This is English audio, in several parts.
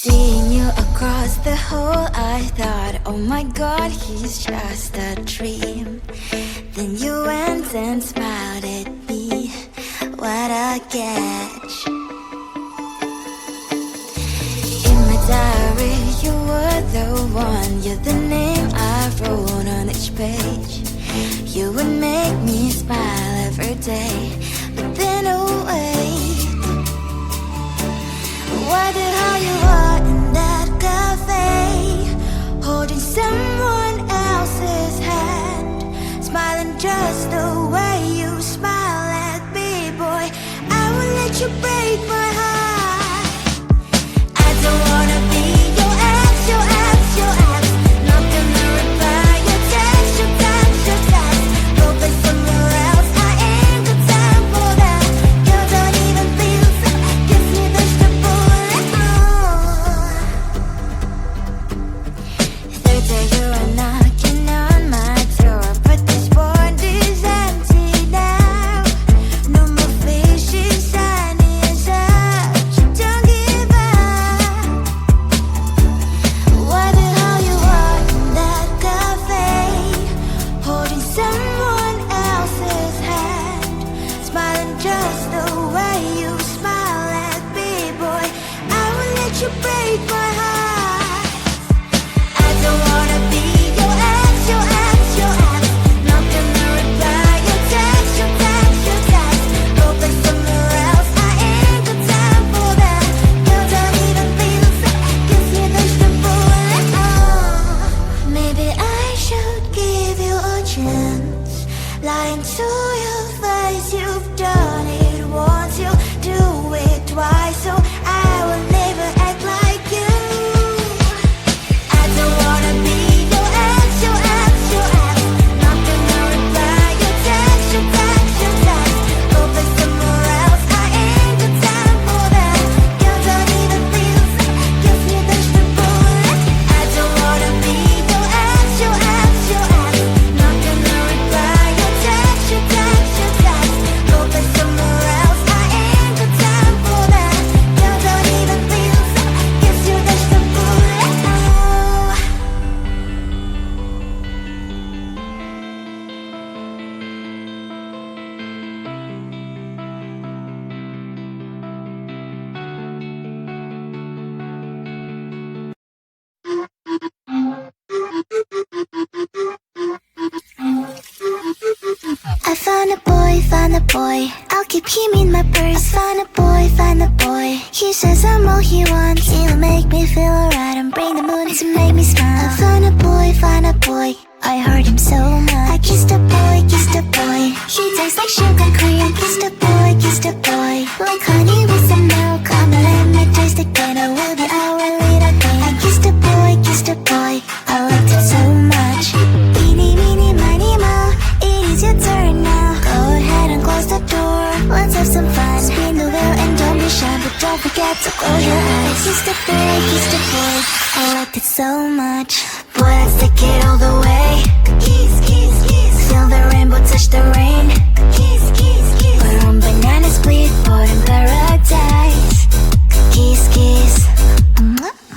Seeing you across the hall, I thought, oh my god, he's just a dream. Then you went and smiled at me. What a catch. In my diary, you were the one. You're the name I wrote on each page. You would make me smile every day. But then oh wait, why the hell you are in that cafe, holding someone else's hand, smiling just the way you smile at me, boy. I will let you break my heart. I don't wanna be your ex, your ex, your ex. Not gonna reply your text, your text, your text. Go play somewhere else, I ain't got time for that. You don't even feel so, kiss me vegetable. Third day you are knocking on my door, but this board is empty now. No more faces, sunny as up. You don't give up. Why the hell you are in that cafe, holding someone else's hand, smiling just the way you smile at me, boy. I will let you break my heart. I don't wanna be your ex, your ex, your ex. Not gonna reply your text, your text, your text. Go play somewhere else, I ain't got time for that. You don't even feel so, kiss me vegetable. Maybe I should give you a chance. Lying to your face, you've done it once, you do it twice, so I will never act like you. I don't wanna be your ex, your ex, your ex. Not gonna reply your text, your text, your text. Go play somewhere else, I ain't got time for that. You don't even feel so, kiss me vegetable. I don't wanna be your ex, your ex, your ex. Not gonna reply your text, your text, your text. Go play somewhere else, I ain't got time for that. You don't even feel so, kiss you vegetable. I found a boy, found a boy. I'll keep him in my purse. I found a boy, found a boy. He says I'm all he wants. He'll make me feel alright and bring the moon to make me smile. I found a boy, found a boy. I heard him so much. I kissed a boy, kissed a boy. He tastes like sugar cream. Kissed a boy, kissed a boy. Like honey with some milk. Come and let me taste again. I will be our little game. I kissed a boy, kissed a boy. I liked it so much. Eeny, meeny, miny, moe. It is your turn now. Go ahead and close the door. Let's have some fun. Spin the wheel and don't be shy, but don't forget to close your eyes. Kissed a boy, kissed a boy. I liked it so much. Boy, let's take it all the way. Kiss, kiss, kiss. Feel the rainbow touch the rain. Kiss, kiss, kiss. We're on banana split, boy in paradise. Kiss, kiss.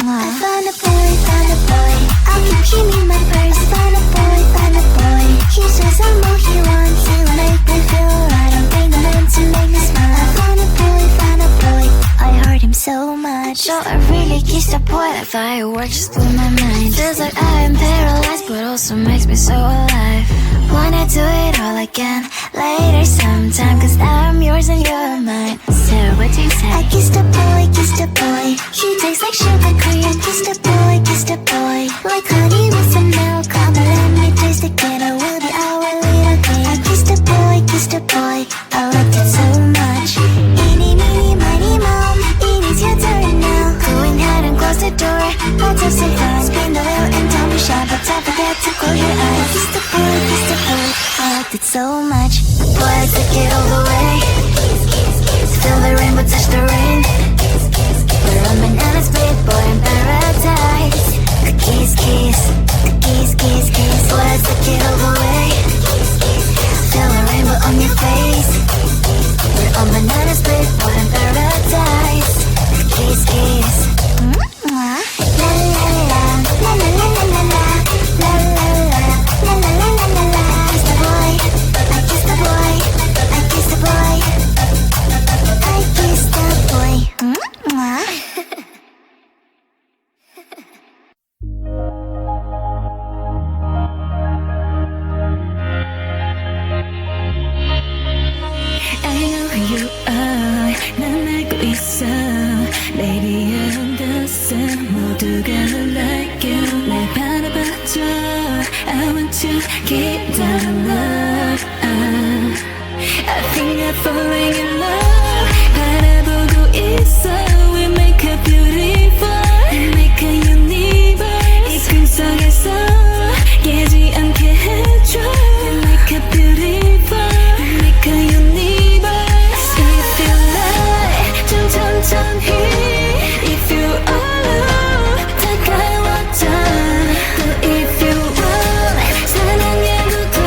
I found a boy, found a boy. I'll keep him in my purse. Found a boy, found a boy. He says I'm all he wants. He'll make me feel alright and bring the moon to make me smile. I found a boy, found a boy. I heard him so much. So I really kissed a boy. Like fireworks just blew my mind. Feels like I am paralyzed, but also makes me so alive. Wanna do it all again later sometime, cause now I'm yours and you're mine. So what do you say? I kissed a boy, kissed a boy. He tastes like sugar cream. Kissed a boy, kissed a boy. Like honey with some milk. Come and let me taste again. I will be our little game. I kissed a boy, kissed a boy. I liked it so much. Eeny, meeny, miny, moe. It is your turn now. Go ahead and close the door. Let's have some fun. Spin the wheel and don't be shy, but don't forget to close your eyes. Kissed a boy, kissed a boy. I liked it so much. Boy, let's take it all the way. Feel the rainbow touch the rain. We're on banana split, boy in paradise. Kiss, kiss, kiss, kiss. 있어 Baby I understand 모두가 널 like you 날 바라봐줘 I want you keep that love I think I'm falling in love 바라보고 있어 We make a beautiful We make a universe 이 꿈속에서 깨지 않게 해줘 We make a beautiful We make a universe If you like 좀 천천히 If you alone 다가와줘 또 if you want 사랑해도 돼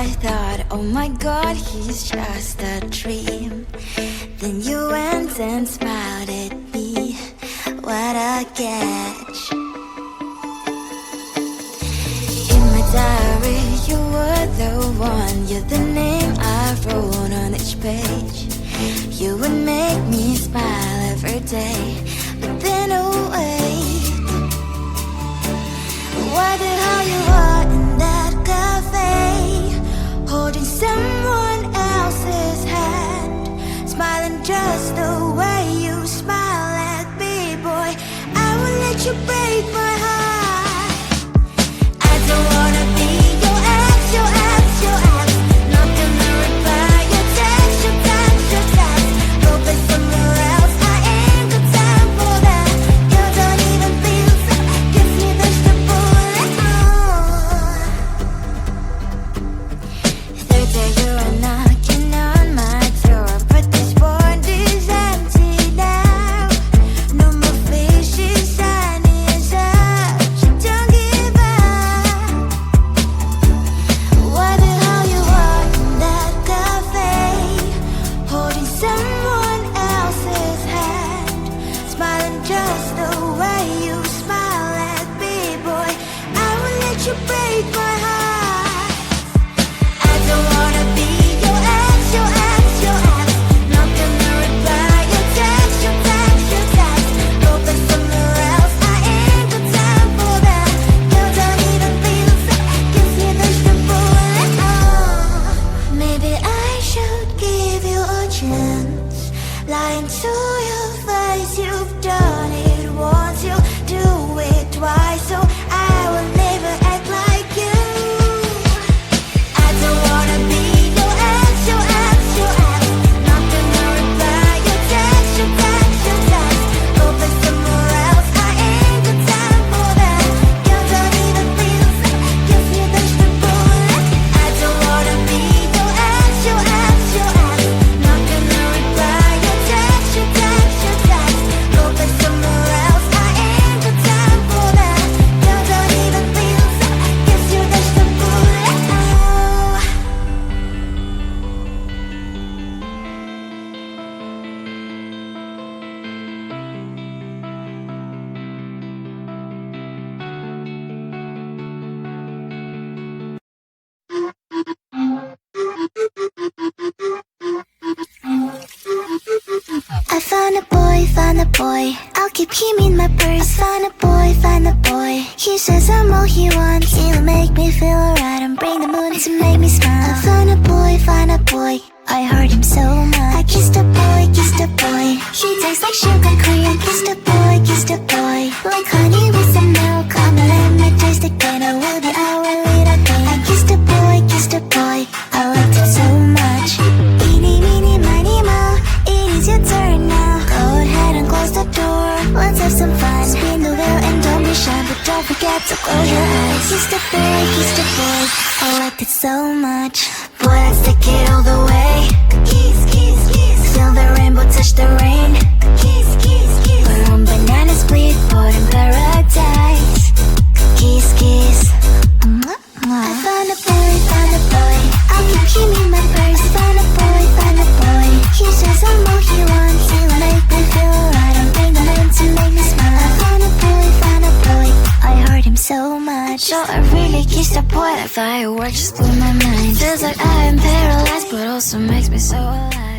I thought, oh my god, he's just a dream. Then you went and smiled at me. What a catch. In my diary, you were the one. You're the name I wrote on each page. You would make me smile every day. But then, oh wait, what the hell you are in that cafe, holding someone else's hand, smiling just the way you smile at me, boy. I will let you break my heart. I don't wanna be your ex, your ex, your ex. Not gonna reply your text, your text, your text. Go play somewhere else, I ain't got time for that. You don't even feel so, gives me vegetable. Third day you are knocking on my door, but this board is empty now. No more fishes, sun is up. You don't give up. What the hell you are in that cafe, holding someone else's hand, smiling just the way you smile at me, boy. I will let you break my heart. I don't wanna be your ex, your ex, your ex. Not gonna reply your text, your text, your text. Go play somewhere else, I ain't got time for that. You don't even feel so, gives me vegetable. Maybe I should give you a chance. Lying to your face, you've done it once, you do it twice, so I will never act like you. I don't wanna be your ex, your ex, your ex. Not gonna reply your text, your text, your text. Go play somewhere else, I ain't got time for that. You don't even feel so, gives me vegetable. I don't wanna be your ex, your ex, your ex. Not gonna reply your text, your text, your text. Go play somewhere else, I ain't got time for that. You don't even feel so, gives you vegetable. I found a boy, found a boy. I'll keep him in my purse. Found a boy, found a boy. He says I'm all he wants. He'll make me feel alright and bring the moon to make me smile. I found a boy, found a boy. I heard him so much. I kissed a boy, kissed a boy. He tastes like sugar cream. Kissed a boy, kissed a boy. Like honey with some milk. Come and let me taste again. I will be our little thing. I kissed a boy, kissed a boy. I liked it so much. Eeny, meeny, miny, moe. It is your turn now. Go ahead and close the door. Let's have some fun. Spin the wheel and don't be shy, but don't forget to close your eyes. Kiss the boy, kiss the boy. I liked it so much. Boy, let's take it all the way. Kiss, kiss, kiss. Feel the rainbow touch the rain. Kiss, kiss, kiss. We're on banana split, boat in paradise. Kiss, kiss. I found a boy, found a boy. I'll keep him in my purse. Found a boy, found a boy. He says I'm all he wants. He'll make me feel alright and bring the moon to make me smile. I found a boy, found a boy. I heard him so much. So I really kissed a boy like fireworks just blew my mind. Feels like I am paralyzed, but also makes me so alive.